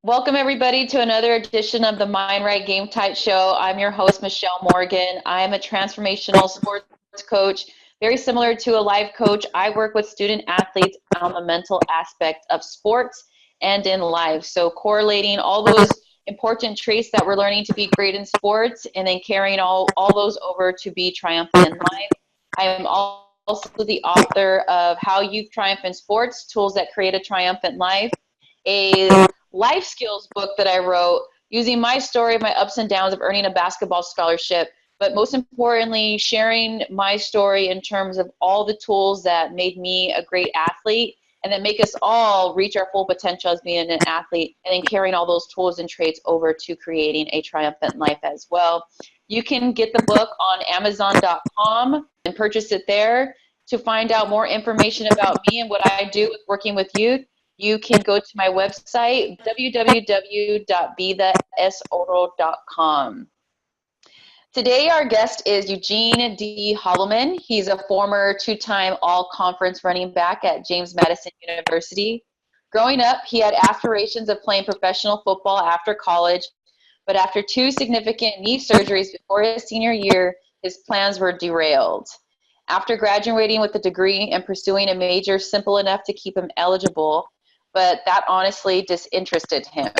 Welcome, everybody, to another edition of the Mind Right Game Type Show. I'm your host, Michelle Morgan. I'm a transformational sports coach, very similar to a life coach. I work with student athletes on the mental aspect of sports and in life. So, correlating all those important traits that we're learning to be great in sports and then carrying all those over to be triumphant in life. I am also the author of How You Triumph in Sports Tools That Create a Triumphant Life, a life skills book that I wrote using my story of my ups and downs of earning a basketball scholarship, but most importantly, sharing my story in terms of all the tools that made me a great athlete and that make us all reach our full potential as being an athlete, and then carrying all those tools and traits over to creating a triumphant life as well. You can get the book on Amazon.com and purchase it there. To find out more information about me and what I do with working with youth, you can go to my website, www.betheSORO.com. Today, our guest is Eugene D. Holloman. He's a former two-time all-conference running back at James Madison University. Growing up, he had aspirations of playing professional football after college, but after two significant knee surgeries before his senior year, his plans were derailed. After graduating with a degree and pursuing a major simple enough to keep him eligible, but that honestly disinterested him.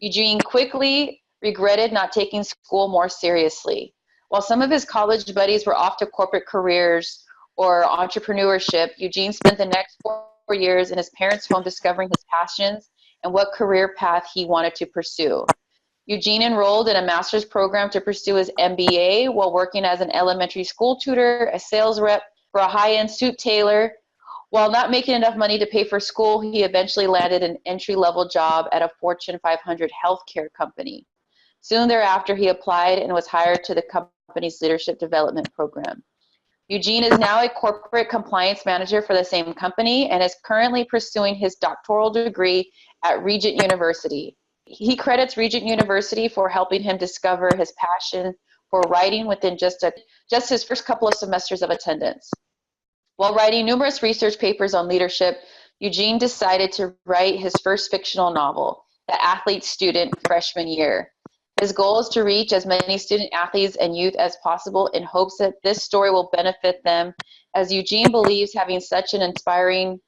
Eugene quickly regretted not taking school more seriously. While some of his college buddies were off to corporate careers or entrepreneurship, Eugene spent the next 4 years in his parents' home discovering his passions and what career path he wanted to pursue. Eugene enrolled in a master's program to pursue his MBA while working as an elementary school tutor, a sales rep for a high-end suit tailor. While not making enough money to pay for school, he eventually landed an entry-level job at a Fortune 500 healthcare company. Soon thereafter, he applied and was hired to the company's leadership development program. Eugene is now a corporate compliance manager for the same company and is currently pursuing his doctoral degree at Regent University. He credits Regent University for helping him discover his passion for writing within just his first couple of semesters of attendance. While writing numerous research papers on leadership, Eugene decided to write his first fictional novel, The Athlete Student, freshman year. His goal is to reach as many student athletes and youth as possible in hopes that this story will benefit them, as Eugene believes having such an inspiring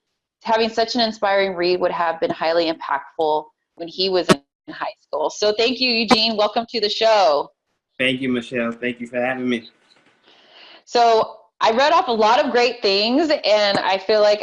read would have been highly impactful when he was in high school. So thank you, Eugene. Welcome to the show. Thank you, Michelle. Thank you for having me. So I read off a lot of great things, and I feel like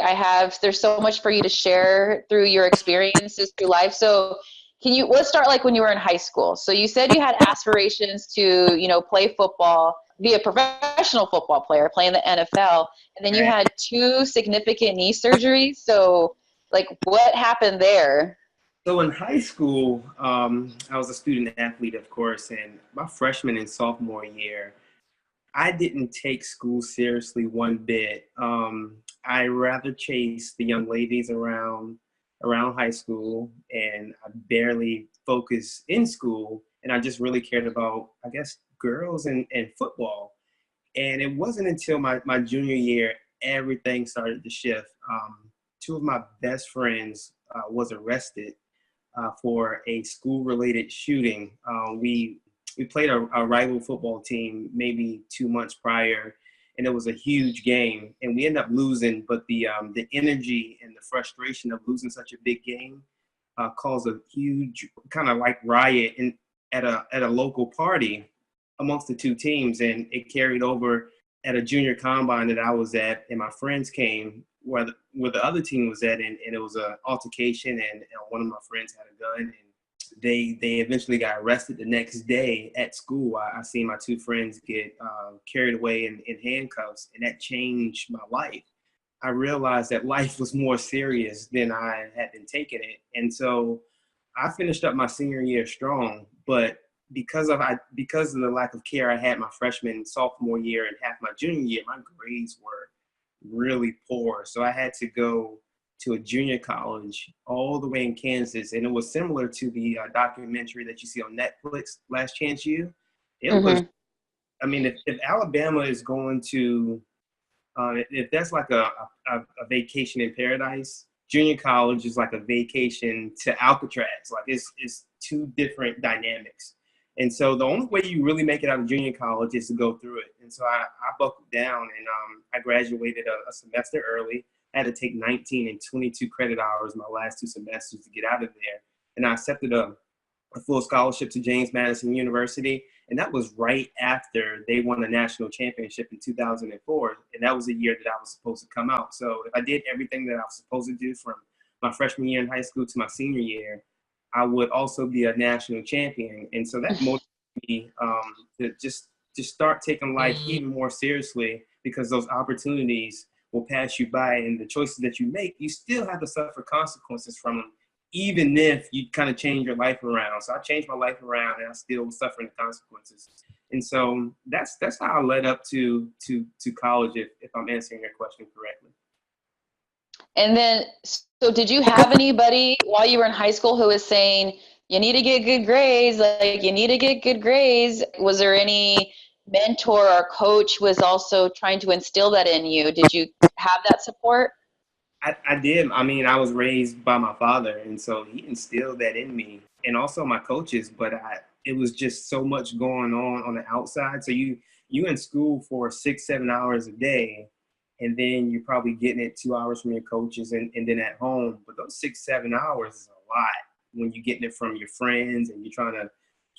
there's so much for you to share through your experiences through life. So let's start like when you were in high school. So you said you had aspirations to, play football, be a professional football player, play in the NFL, and then you Right. had two significant knee surgeries. So like what happened there? So in high school, I was a student athlete, of course, and my freshman and sophomore year, I didn't take school seriously one bit. I rather chased the young ladies around high school, and I barely focused in school, and I just really cared about, I guess, girls and football. And it wasn't until my junior year everything started to shift. Two of my best friends was arrested for a school-related shooting. We played a rival football team maybe 2 months prior, and it was a huge game, and we ended up losing. But the energy and the frustration of losing such a big game caused a huge kind of like riot at a local party amongst the two teams, and it carried over at a junior combine that I was at, and my friends came where the other team was at, and it was an altercation, and one of my friends had a gun, and they eventually got arrested the next day at school. I seen my two friends get carried away in handcuffs, and that changed my life. I realized that life was more serious than I had been taking it, and so I finished up my senior year strong, but because of the lack of care I had my freshman, sophomore year, and half my junior year, my grades were really poor. So I had to go to a junior college all the way in Kansas, and it was similar to the documentary that you see on Netflix, Last Chance U. It was, Mm-hmm. I mean, if Alabama is going to, if that's like a vacation in paradise, junior college is like a vacation to Alcatraz. Like it's two different dynamics. And so the only way you really make it out of junior college is to go through it. And so I buckled down, and I graduated a semester early. I had to take 19 and 22 credit hours my last 2 semesters to get out of there. And I accepted a full scholarship to James Madison University. And that was right after they won a national championship in 2004. And that was the year that I was supposed to come out. So if I did everything that I was supposed to do from my freshman year in high school to my senior year, I would also be a national champion. And so that motivated me to just start taking life even more seriously, because those opportunities will pass you by, and the choices that you make, you still have to suffer consequences from them, even if you kind of change your life around. So I changed my life around, and I still was suffering the consequences. And so that's how I led up to college, if I'm answering your question correctly. And then, so did you have anybody while you were in high school who was saying, you need to get good grades, like you need to get good grades? Was there any mentor or coach was also trying to instill that in you? Did you have that support? I did. I mean, I was raised by my father, and so he instilled that in me, and also my coaches. But it was just so much going on the outside. So you in school for 6-7 hours a day, and then you're probably getting it 2 hours from your coaches, and then at home. But those 6-7 hours is a lot when you're getting it from your friends, and you're trying to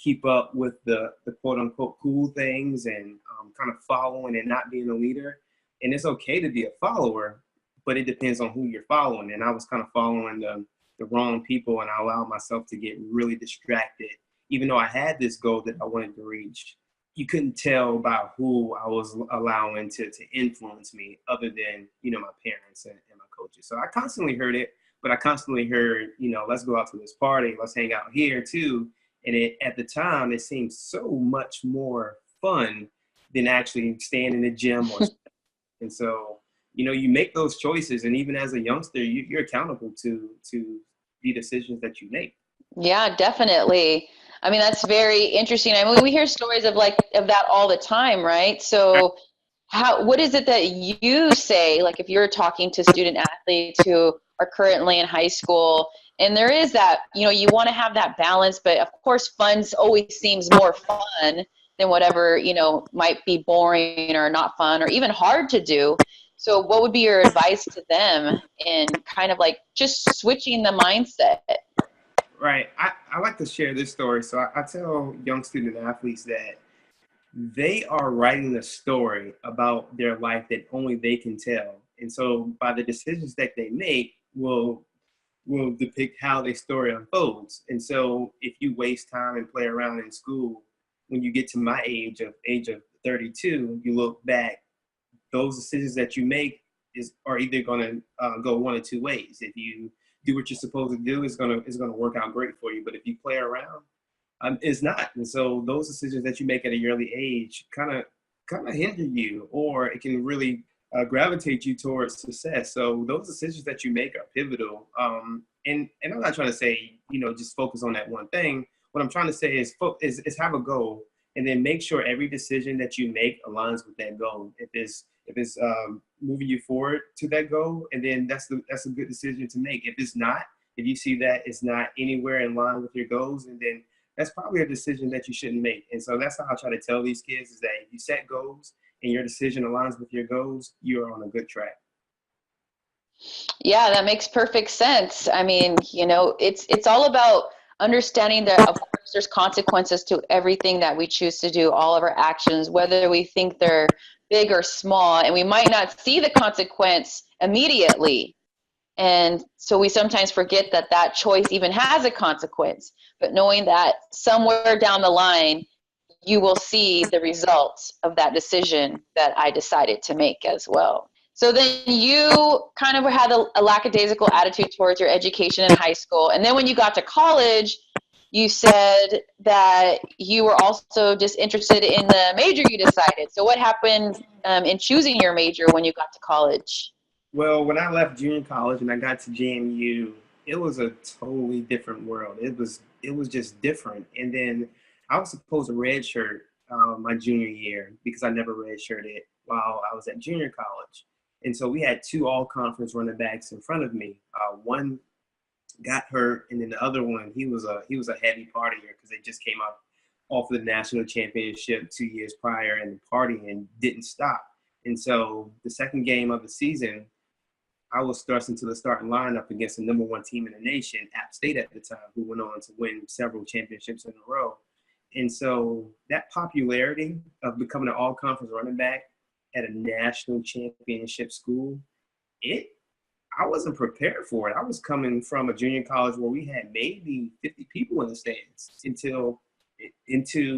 keep up with the quote unquote cool things, and kind of following and not being a leader. And it's okay to be a follower, but it depends on who you're following. And I was kind of following the wrong people, and I allowed myself to get really distracted. Even though I had this goal that I wanted to reach, you couldn't tell by who I was allowing to influence me, other than, my parents and my coaches. So I constantly heard it, but I constantly heard, let's go out to this party, let's hang out here too. And at the time, it seemed so much more fun than actually staying in the gym. And so, you make those choices, and even as a youngster, you're accountable to the decisions that you make. Yeah, definitely. I mean, that's very interesting. I mean, we hear stories of that all the time, right? So what is it that you say, like if you're talking to student athletes who are currently in high school, and there is that, you want to have that balance, but of course fun always seems more fun than whatever, might be boring or not fun or even hard to do. So what would be your advice to them in kind of like just switching the mindset? Right. I like to share this story. So I tell young student athletes that they are writing a story about their life that only they can tell. And so by the decisions that they make will depict how their story unfolds. And so if you waste time and play around in school, when you get to my age of 32, you look back, those decisions that you make are either going to go one of two ways. If you do what you're supposed to do, it's going to work out great for you. But if you play around, it's not. And so those decisions that you make at a early age kind of hinder you, or it can really gravitate you towards success. So those decisions that you make are pivotal. And I'm not trying to say, just focus on that one thing. What I'm trying to say is have a goal, and then make sure every decision that you make aligns with that goal. If it's moving you forward to that goal, and then that's a good decision to make. If it's not, if you see that it's not anywhere in line with your goals, and then that's probably a decision that you shouldn't make. And so that's how I try to tell these kids, is that if you set goals and your decision aligns with your goals, you're on a good track. Yeah, that makes perfect sense. I mean, it's all about understanding that, of course, there's consequences to everything that we choose to do, all of our actions, whether we think they're big or small, and we might not see the consequence immediately. And so we sometimes forget that choice even has a consequence, but knowing that somewhere down the line, you will see the results of that decision that I decided to make as well. So then you kind of had a lackadaisical attitude towards your education in high school. And then when you got to college, you said that you were also just interested in the major you decided. So what happened in choosing your major when you got to college? Well, when I left junior college and I got to JMU, it was a totally different world. It was just different. And then I was supposed to redshirt my junior year, because I never redshirted while I was at junior college. And so we had two all-conference running backs in front of me. One got hurt, and then the other one, he was a heavy partier because they just came out off the national championship 2 years prior, and the partying didn't stop. And so the second game of the season, I was thrust into the starting lineup against the number one team in the nation, App State at the time, who went on to win several championships in a row. And so that popularity of becoming an all-conference running back at a national championship school, I wasn't prepared for it. I was coming from a junior college where we had maybe 50 people in the stands into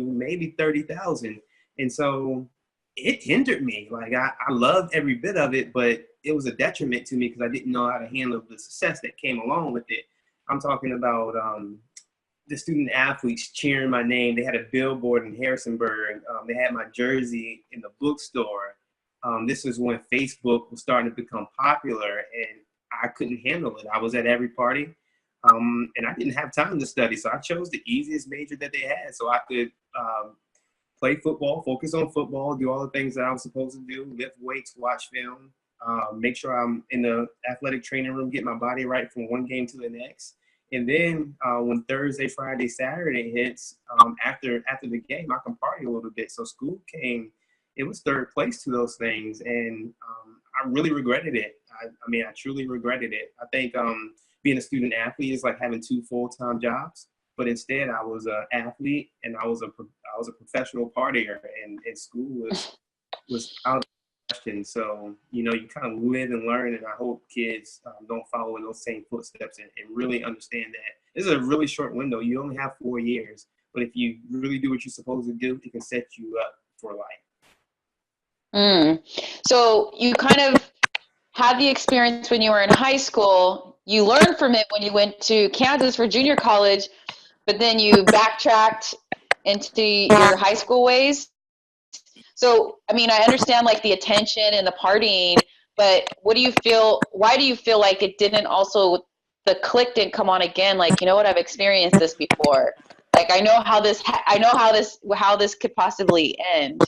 maybe 30,000. And so it hindered me. Like I loved every bit of it, but it was a detriment to me because I didn't know how to handle the success that came along with it. I'm talking about the student athletes cheering my name. They had a billboard in Harrisonburg. They had my jersey in the bookstore. This was when Facebook was starting to become popular, and I couldn't handle it. I was at every party, and I didn't have time to study. So I chose the easiest major that they had so I could play football, focus on football, do all the things that I was supposed to do, lift weights, watch film, make sure I'm in the athletic training room, get my body right from one game to the next. And then when Thursday, Friday, Saturday hits, after the game, I can party a little bit. So school came, it was third place to those things. And I really regretted it. I truly regretted it. I think being a student athlete is like having two full-time jobs. But instead, I was an athlete and I was a professional partier, and school was out of the question. So, you kind of live and learn, and I hope kids don't follow in those same footsteps and really understand that this is a really short window. You only have 4 years, but if you really do what you're supposed to do, it can set you up for life. So you kind of had the experience when you were in high school. You learned from it when you went to Kansas for junior college, but then you backtracked into your high school ways. So, I understand like the attention and the partying, but why do you feel like it didn't also, the click didn't come on again? Like, you know what, I've experienced this before. Like, I know how this could possibly end.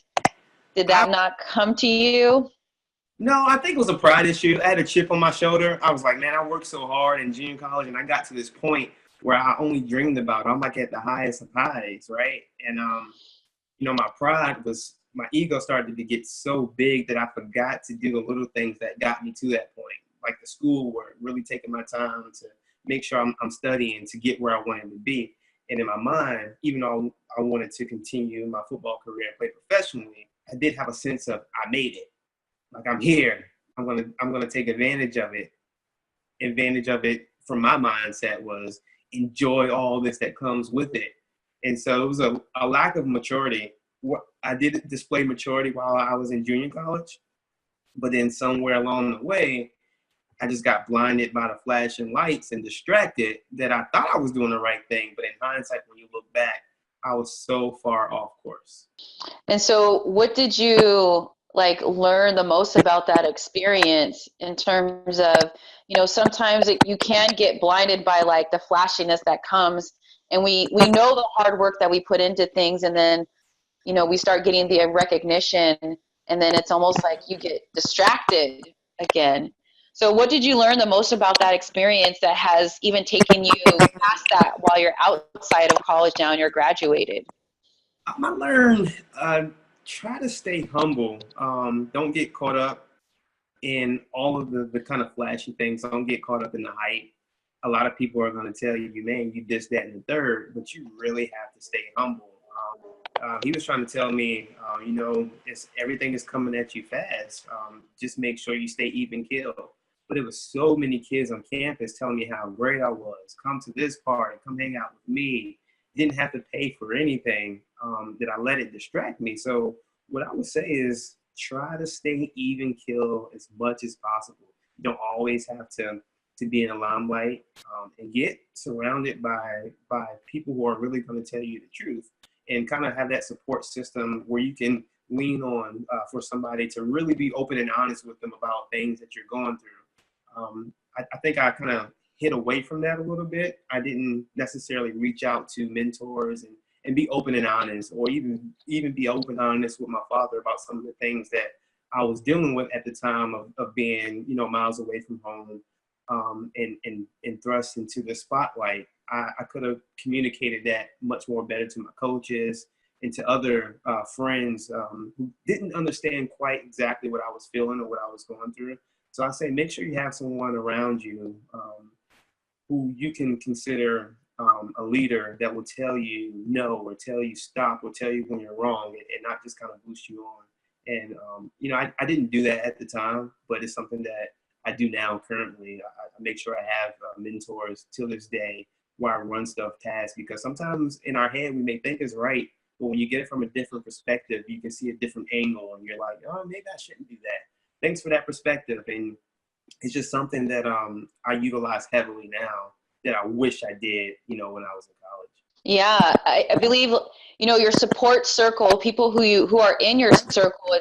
Did that not come to you? No, I think it was a pride issue. I had a chip on my shoulder. I was like, man, I worked so hard in junior college, and I got to this point where I only dreamed about it. I'm like at the highest of highs, right? And, my ego started to get so big that I forgot to do the little things that got me to that point. Like the schoolwork, really taking my time to make sure I'm studying to get where I wanted to be. And in my mind, even though I wanted to continue my football career and play professionally, I did have a sense of I made it. Like I'm here. I'm gonna take advantage of it. Advantage of it from my mindset was enjoy all this that comes with it. And so it was a lack of maturity. I did display maturity while I was in junior college, but then somewhere along the way, I just got blinded by the flashing lights and distracted that I thought I was doing the right thing. But in hindsight, when you look back, I was so far off course. And so what did you learn the most about that experience in terms of, sometimes you can get blinded by the flashiness that comes, and we know the hard work that we put into things, and then, we start getting the recognition, and then it's almost like you get distracted again. So what did you learn the most about that experience that has even taken you past that while you're outside of college now and you're graduated? I learned, try to stay humble. Don't get caught up in all of the kind of flashy things. Don't get caught up in the hype. A lot of people are going to tell you, man, you this, that, and the third, but you really have to stay humble. He was trying to tell me, everything is coming at you fast. Just make sure you stay even keel. But it was so many kids on campus telling me how great I was. Come to this party, come hang out with me. Didn't have to pay for anything, that I let it distract me. So what I would say is try to stay even keel as much as possible. You don't always have to be in the limelight, and get surrounded by people who are really going to tell you the truth, and kind of have that support system where you can lean on for somebody to really be open and honest with them about things that you're going through. I think I kind of hid away from that a little bit. I didn't necessarily reach out to mentors and be open and honest, or even be open and honest with my father about some of the things that I was dealing with at the time of being, miles away from home, and thrust into the spotlight. I could have communicated that much more better to my coaches and to other friends who didn't understand quite exactly what I was feeling or what I was going through. So I say, make sure you have someone around you who you can consider a leader that will tell you no, or tell you stop, or tell you when you're wrong, and not just kind of boost you on. And, I didn't do that at the time, but it's something that I do now currently. I make sure I have mentors till this day where I run stuff past, because sometimes in our head we may think is right, but when you get it from a different perspective, you can see a different angle, and you're like, oh, maybe I shouldn't do that. Thanks for that perspective. And it's just something that I utilize heavily now that I wish I did, when I was in college. Yeah, I believe, your support circle, people who are in your circle,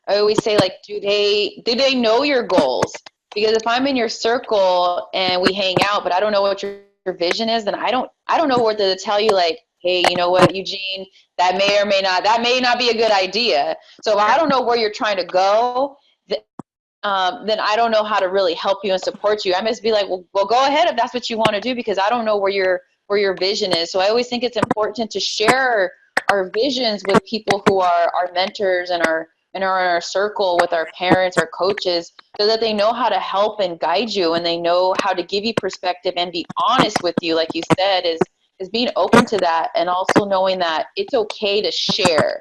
I always say, like, do they know your goals? Because if I'm in your circle and we hang out, but I don't know what your vision is, then I don't know what to tell you, like, hey, you know what, Eugene, that may not be a good idea. So if I don't know where you're trying to go, then I don't know how to really help you and support you. I must be like, well, go ahead if that's what you want to do, because I don't know where your vision is. So I always think it's important to share our visions with people who are our mentors and are in our circle, with our parents, our coaches, so that they know how to help and guide you, and they know how to give you perspective and be honest with you, like you said, is being open to that, and also knowing that it's okay to share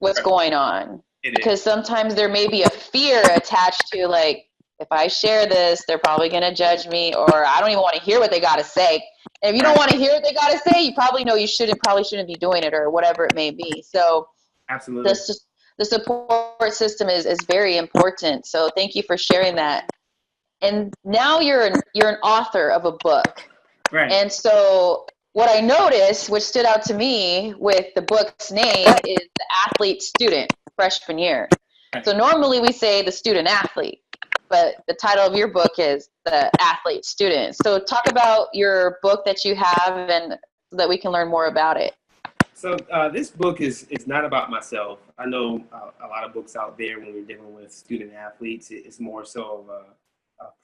what's going on. Because sometimes there may be a fear attached to, like, if I share this, they're probably going to judge me, or I don't even want to hear what they got to say. And if you don't want to hear what they got to say, you probably know you probably shouldn't be doing it, or whatever it may be. So Absolutely. the support system is very important. So thank you for sharing that. And now you're an author of a book. Right. And so what I noticed, which stood out to me with the book's name, is the athlete student freshman year. So normally we say the student athlete, but the title of your book is the athlete student. So talk about your book that you have, and so that we can learn more about it. So this book is not about myself. I know a lot of books out there, when we're dealing with student athletes, it's more so of a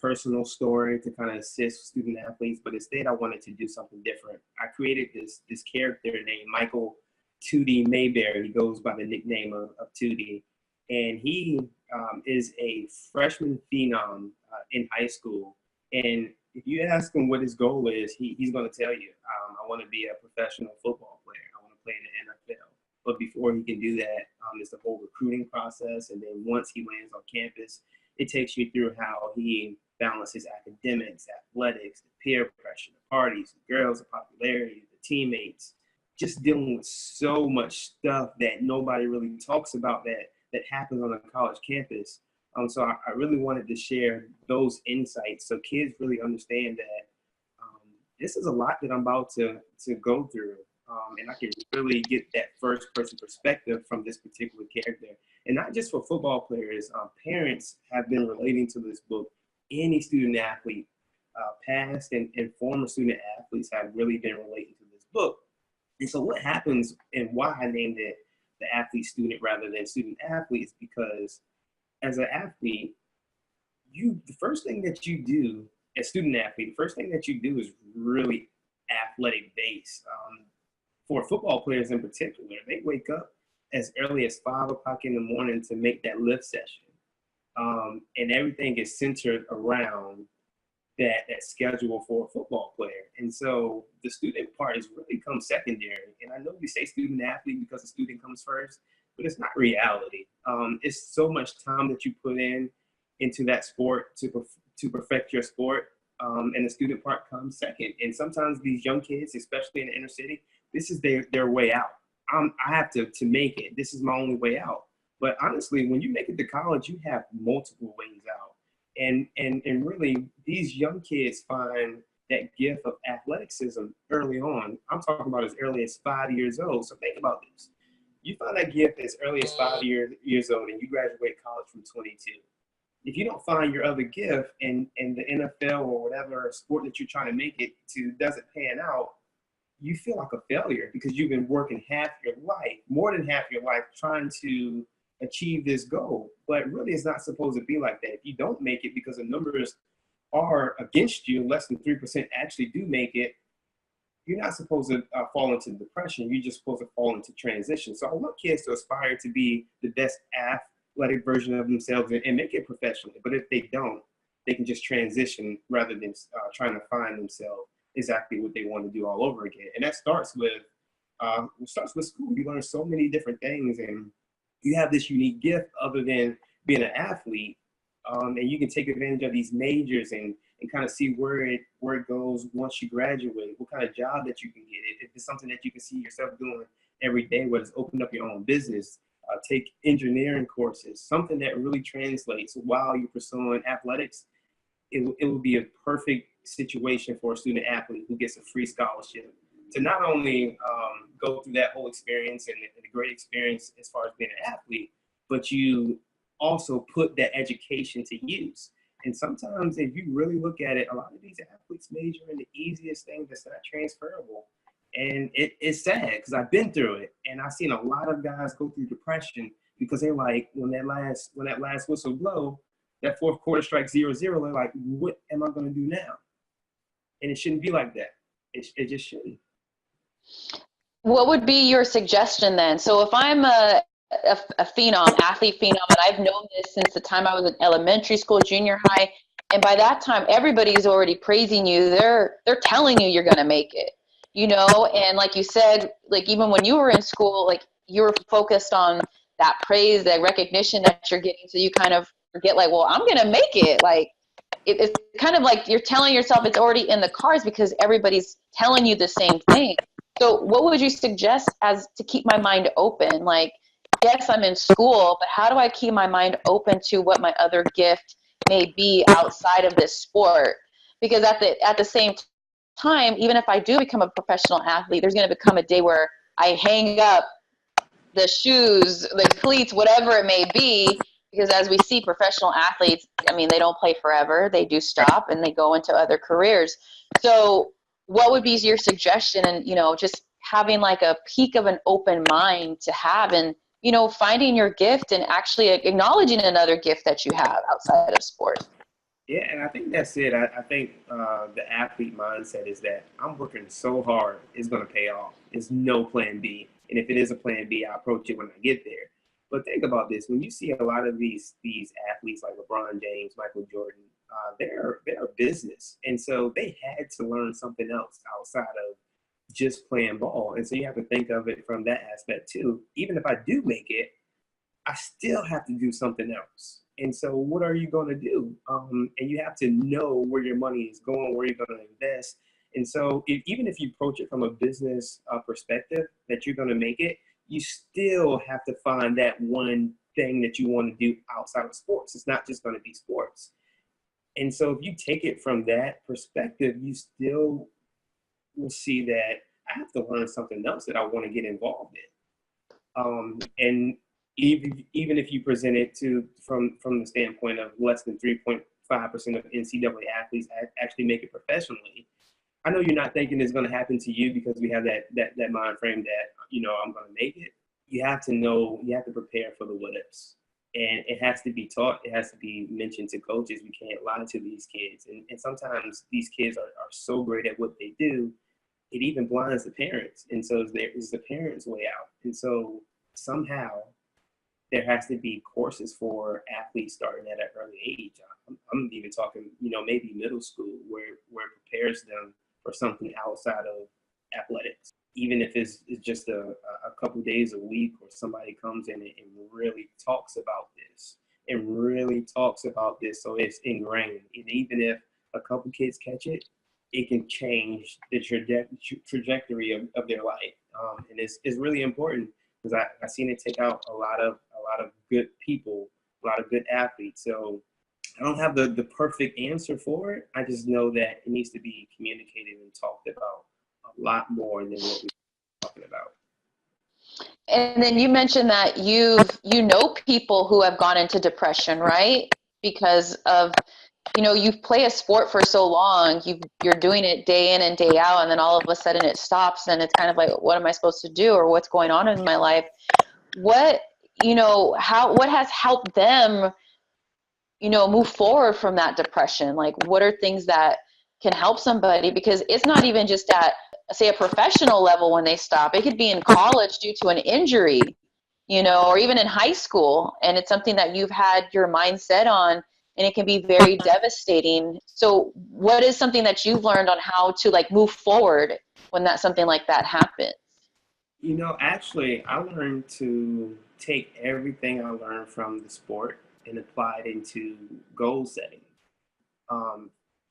personal story to kind of assist student athletes. But instead, I wanted to do something different. I created this character named Michael Tootie Mayberry. He goes by the nickname of Tootie, and he is a freshman phenom in high school. And if you ask him what his goal is, he's going to tell you, I want to be a professional football player. I want to play in the NFL. But before he can do that, there's the whole recruiting process. And then once he lands on campus, it takes you through how he balances academics, athletics, the peer pressure, the parties, the girls, the popularity, the teammates, just dealing with so much stuff that nobody really talks about that happens on a college campus. So I really wanted to share those insights so kids really understand that this is a lot that I'm about to go through. And I can really get that first person perspective from this particular character. And not just for football players, parents have been relating to this book. Any student athlete, past and former student athletes, have really been relating to this book. And so what happens, and why I named it the athlete student rather than student athlete, is because as an athlete, the first thing that you do as student athlete, the first thing that you do is really athletic based. For football players in particular, they wake up as early as 5 o'clock in the morning to make that lift session. And everything is centered around that schedule for a football player. And so the student part is really come secondary. And I know we say student athlete because the student comes first, but it's not reality. It's so much time that you put into that sport to perfect your sport. And the student part comes second. And sometimes these young kids, especially in the inner city, this is their way out. I have to make it. This is my only way out. But honestly, when you make it to college, you have multiple ways out. And really, these young kids find that gift of athleticism early on. I'm talking about as early as 5 years old. So think about this. You find that gift as early as 5 years old, and you graduate college from 22. If you don't find your other gift in the NFL or whatever sport that you're trying to make it to doesn't pan out, you feel like a failure because you've been working half your life, more than half your life, trying to achieve this goal. But really, it's not supposed to be like that. If you don't make it because the numbers are against you, less than 3% actually do make it, you're not supposed to fall into depression. You're just supposed to fall into transition. So I want kids to aspire to be the best athletic version of themselves and make it professionally. But if they don't, they can just transition rather than trying to find themselves exactly what they want to do all over again. And that starts with school. You learn so many different things, and you have this unique gift other than being an athlete. And you can take advantage of these majors and kind of see where it goes once you graduate, what kind of job that you can get. If it's something that you can see yourself doing every day, whether it's open up your own business, take engineering courses, something that really translates while you're pursuing athletics. It will be a perfect situation for a student athlete who gets a free scholarship to not only go through that whole experience and a great experience as far as being an athlete, but you also put that education to use. And sometimes if you really look at it, a lot of these athletes major in the easiest thing that's not transferable. And it's sad because I've been through it, and I've seen a lot of guys go through depression because they're like, when that last whistle blow, that fourth quarter strike 0-0, they're like, what am I going to do now? And it shouldn't be like that. It just shouldn't. What would be your suggestion then? So if I'm a athlete phenom, and I've known this since the time I was in elementary school, junior high, and by that time everybody's already praising you. They're telling you you're going to make it, and like you said, like even when you were in school, like you were focused on that praise, that recognition that you're getting, so you kind of forget, like, well, I'm going to make it. Like it's kind of like you're telling yourself it's already in the cards because everybody's telling you the same thing. So what would you suggest as to keep my mind open? Like, yes, I'm in school, but how do I keep my mind open to what my other gift may be outside of this sport? Because at the same time, even if I do become a professional athlete, there's going to become a day where I hang up the shoes, the cleats, whatever it may be, because as we see professional athletes, I mean, they don't play forever. They do stop and they go into other careers. So what would be your suggestion? And, just having like a peak of an open mind to have, and, finding your gift and actually acknowledging another gift that you have outside of sport. Yeah, and I think that's it. I think the athlete mindset is that I'm working so hard, it's going to pay off. There's no plan B. And if it is a plan B, I approach it when I get there. But think about this. When you see a lot of these athletes like LeBron James, Michael Jordan, they're a business. And so they had to learn something else outside of just playing ball. And so you have to think of it from that aspect too. Even if I do make it, I still have to do something else. And so what are you going to do? And you have to know where your money is going, where you're going to invest. And so even if you approach it from a business perspective that you're going to make it, you still have to find that one thing that you want to do outside of sports. It's not just going to be sports. And so if you take it from that perspective, you still will see that I have to learn something else that I want to get involved in. And even if you present it from the standpoint of less than 3.5% of NCAA athletes actually make it professionally, I know you're not thinking it's going to happen to you because we have that mind frame that, I'm going to make it. You have to know, you have to prepare for the what ifs. And it has to be taught. It has to be mentioned to coaches. We can't lie to these kids. And sometimes these kids are so great at what they do, it even blinds the parents. And so it's the parents' way out. And so somehow there has to be courses for athletes starting at an early age. I'm even talking, maybe middle school where it prepares them for something outside of athletics. Even if it's just a couple days a week, or somebody comes in and really talks about this so it's ingrained. And even if a couple kids catch it, it can change the trajectory of their life. And it's really important because I've seen it take out a lot of good people, a lot of good athletes. So I don't have the perfect answer for it. I just know that it needs to be communicated and talked about a lot more than what we're talking about. And then you mentioned that you know people who have gone into depression, right? Because of, you've played a sport for so long, you're doing it day in and day out, and then all of a sudden it stops, and it's kind of like, what am I supposed to do, or what's going on in my life? What, what has helped them, move forward from that depression? Like, what are things that can help somebody? Because it's not even just at, say, a professional level when they stop. It could be in college due to an injury, or even in high school. And it's something that you've had your mind set on, and it can be very devastating. So what is something that you've learned on how to like move forward when something like that happens? Actually, I learned to take everything I learned from the sport and apply it into goal setting. Um,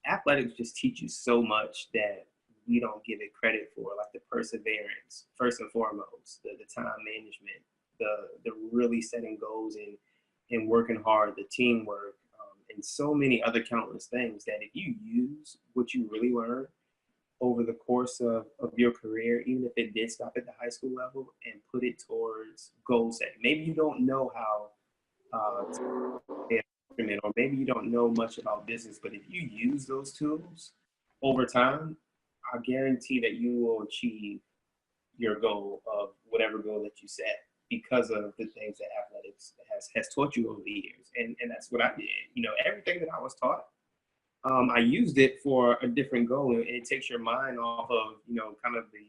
Athletics just teach you so much that we don't give it credit for, like the perseverance, first and foremost, the time management, the really setting goals and working hard, the teamwork, and so many other countless things that if you use what you really learn over the course of your career, even if it did stop at the high school level, and put it towards goal setting. Maybe you don't know how to play an instrument, or maybe you don't know much about business, but if you use those tools over time, I guarantee that you will achieve your goal of whatever goal that you set because of the things that athletics has taught you over the years. And that's what I did. Everything that I was taught, I used it for a different goal, and it takes your mind off of, kind of the,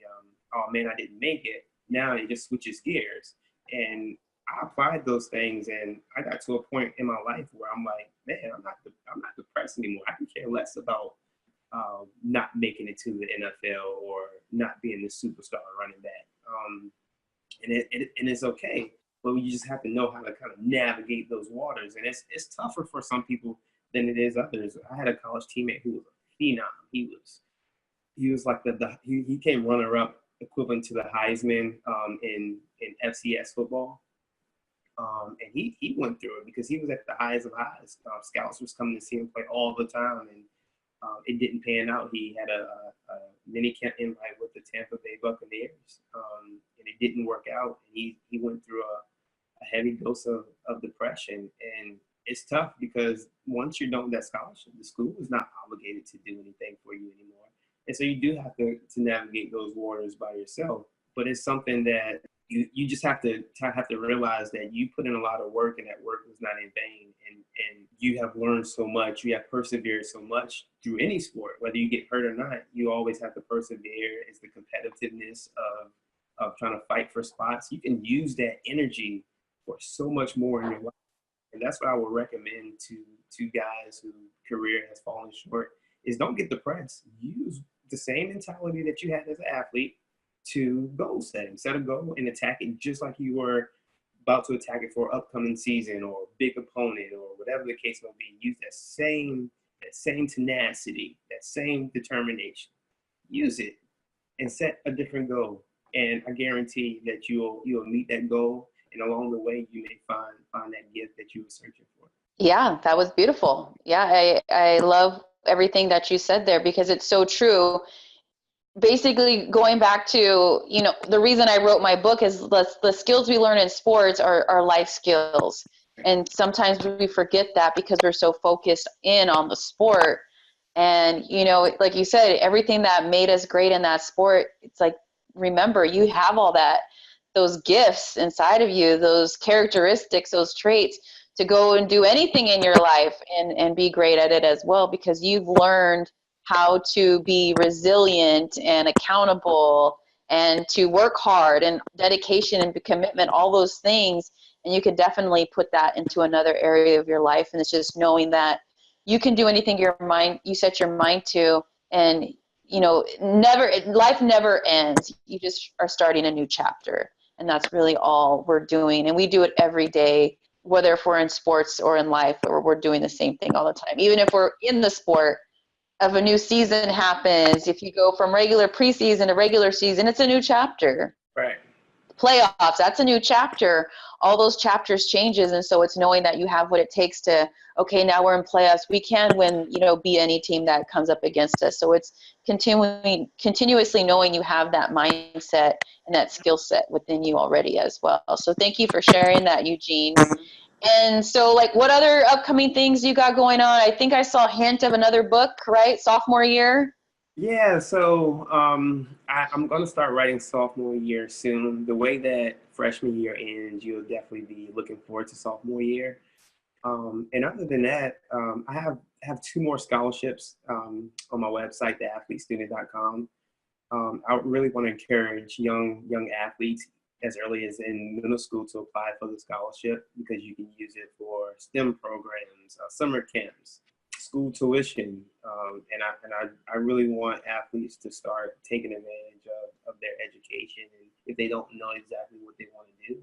oh man, I didn't make it. Now it just switches gears. And I applied those things, and I got to a point in my life where I'm like, man, I'm not depressed anymore. I can care less about not making it to the NFL or not being the superstar running back. And it's okay, but you just have to know how to kind of navigate those waters. And it's tougher for some people than it is others. I had a college teammate who was a phenom. He was like he came runner up equivalent to the Heisman in FCS football. And he went through it because he was at the highest of highs. Scouts was coming to see him play all the time, and it didn't pan out. He had a mini camp invite with the Tampa Bay Buccaneers, and it didn't work out. And he went through a heavy dose of depression, and it's tough because once you're done with that scholarship, the school is not obligated to do anything for you anymore, and so you do have to navigate those waters by yourself. But it's something that you just have to realize that you put in a lot of work, and that work was not in vain. And you have learned so much, you have persevered so much through any sport, whether you get hurt or not. You always have to persevere. It's the competitiveness of trying to fight for spots. You can use that energy for so much more in your life. And that's what I would recommend to guys whose career has fallen short is don't get depressed. Use the same mentality that you had as an athlete to goal setting. Set a goal and attack it just like you were about to attack it for upcoming season or big opponent or whatever the case may be. Use that same tenacity, that same determination. Use it and set a different goal. And I guarantee that you'll meet that goal, and along the way you may find that gift that you were searching for. Yeah, that was beautiful. Yeah, I love everything that you said there because it's so true. Basically, going back to, the reason I wrote my book is the skills we learn in sports are life skills. And sometimes we forget that because we're so focused in on the sport. And, like you said, everything that made us great in that sport, it's like, remember, you have all those gifts inside of you, those characteristics, those traits to go and do anything in your life and be great at it as well, because you've learned how to be resilient and accountable and to work hard and dedication and commitment, all those things. And you can definitely put that into another area of your life. And it's just knowing that you can do anything you set your mind to, and life never ends. You just are starting a new chapter. And that's really all we're doing. And we do it every day, whether if we're in sports or in life, or we're doing the same thing all the time. Even if we're in the sport, of a new season happens, if you go from regular preseason to regular season, it's a new chapter. Right. Playoffs, that's a new chapter. All those chapters changes, and so it's knowing that you have what it takes to, okay, now we're in playoffs. We can win, be any team that comes up against us. So it's continuously knowing you have that mindset and that skill set within you already as well. So thank you for sharing that, Eugene. And so, what other upcoming things you got going on? I think I saw a hint of another book, right? Sophomore year? Yeah, so I'm going to start writing sophomore year soon. The way that freshman year ends, you'll definitely be looking forward to sophomore year. And other than that, I have two more scholarships on my website, theathletestudent.com. I really want to encourage young athletes as early as in middle school to apply for the scholarship, because you can use it for STEM programs, summer camps, school tuition, and I really want athletes to start taking advantage of their education. And if they don't know exactly what they want to do,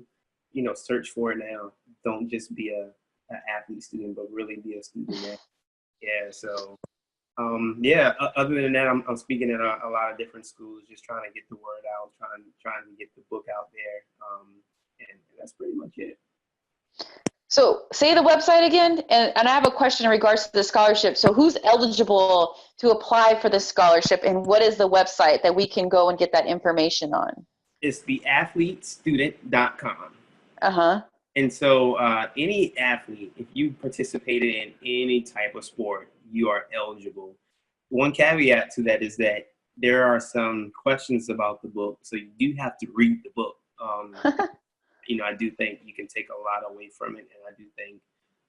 search for it now. Don't just be an athlete student, but really be a student now. Yeah, so other than that, I'm speaking at a lot of different schools, just trying to get the word out, trying to get the book out there, and that's pretty much it. So say the website again, and I have a question in regards to the scholarship. So who's eligible to apply for the scholarship, and what is the website that we can go and get that information on? It's theathletestudent.com. Uh-huh. And so any athlete, if you participated in any type of sport, you are eligible. One caveat to that is that there are some questions about the book, so you do have to read the book. I do think you can take a lot away from it, and I do think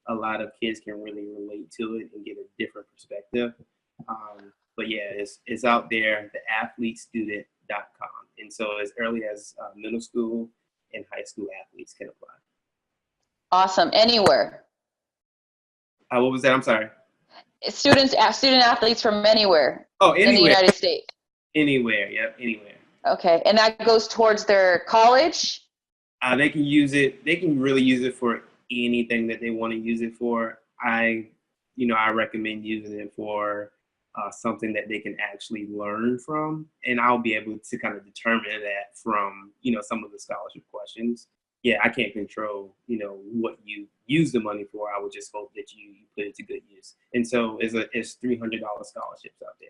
a lot of kids can really relate to it and get a different perspective. But yeah, it's out there, theathletestudent.com. And so as early as middle school and high school athletes can apply. Awesome. Anywhere. What was that? I'm sorry. Student athletes from anywhere. Oh, anywhere. In the United States. Anywhere. Yep. Anywhere. Okay. And that goes towards their college? They can use it. They can really use it for anything that they want to use it for. I recommend using it for something that they can actually learn from, and I'll be able to kind of determine that from some of the scholarship questions. Yeah, I can't control what you use the money for. I would just hope that you put it to good use. And so it's $300 scholarships out there.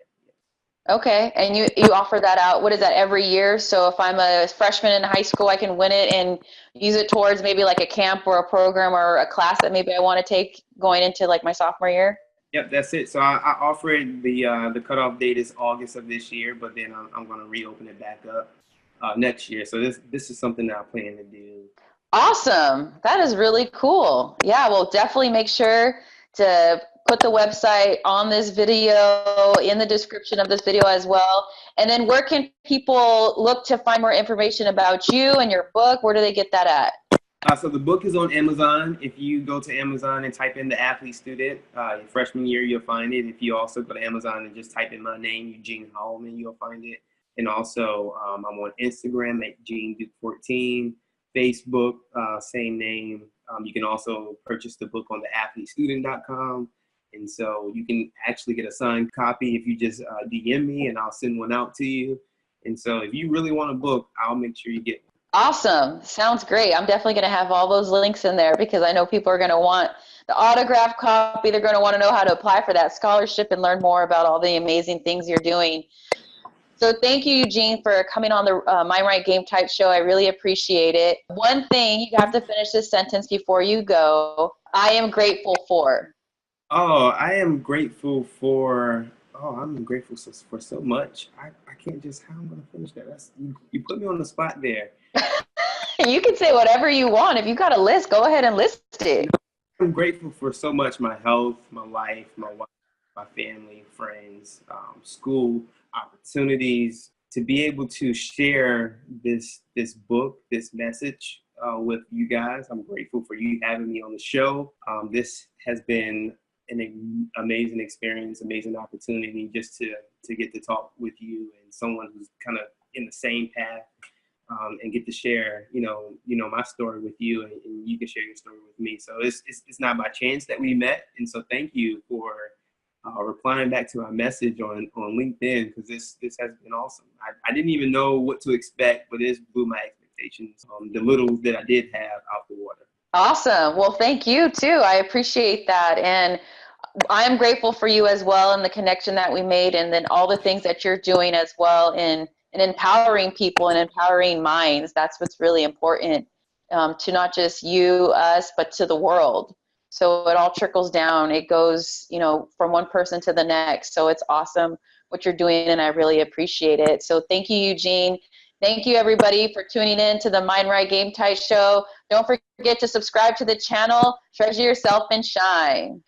Okay, and you offer that out, what is that, every year? So if I'm a freshman in high school, I can win it and use it towards maybe like a camp or a program or a class that maybe I want to take going into like my sophomore year? Yep, that's it. So I offer it, the cutoff date is August of this year, but then I'm going to reopen it back up next year. So this is something that I plan to do. Awesome. That is really cool. Yeah, we'll definitely make sure to put the website on this video, in the description of this video as well. And then where can people look to find more information about you and your book? Where do they get that at? So the book is on Amazon. If you go to Amazon and type in The Athlete Student, your freshman year, you'll find it. If you also go to Amazon and just type in my name, Eugene Holloman, you'll find it. And also I'm on Instagram at GeneDuke14, Facebook, same name. You can also purchase the book on theathletestudent.com. And so you can actually get a signed copy if you just DM me, and I'll send one out to you. And so if you really want a book, I'll make sure you get one. Awesome. Sounds great. I'm definitely going to have all those links in there because I know people are going to want the autographed copy. They're going to want to know how to apply for that scholarship and learn more about all the amazing things you're doing. So thank you, Eugene, for coming on the Mind Right Game Type show. I really appreciate it. One thing, you have to finish this sentence before you go. I am grateful for. I'm grateful for so much. I can't just, how I'm going to finish that. You put me on the spot there. You can say whatever you want. If you got a list, go ahead and list it. I'm grateful for so much: my health, my life, my wife, my family, friends, school, opportunities. To be able to share this book, this message with you guys. I'm grateful for you having me on the show. This has been an amazing experience, amazing opportunity just to get to talk with you and someone who's kind of in the same path, and get to share, my story with you, and you can share your story with me. So it's not by chance that we met. And so thank you for replying back to my message on LinkedIn, because this has been awesome. I didn't even know what to expect, but this blew my expectations. The little that I did have out the water. Awesome. Well, thank you too. I appreciate that. And I'm grateful for you as well, and the connection that we made, and then all the things that you're doing as well in empowering people and empowering minds. That's what's really important, to not just you, us, but to the world. So it all trickles down. It goes, from one person to the next. So it's awesome what you're doing, and I really appreciate it. So thank you, Eugene. Thank you, everybody, for tuning in to the Mind Right Game Tight Show. Don't forget to subscribe to the channel. Treasure yourself and shine.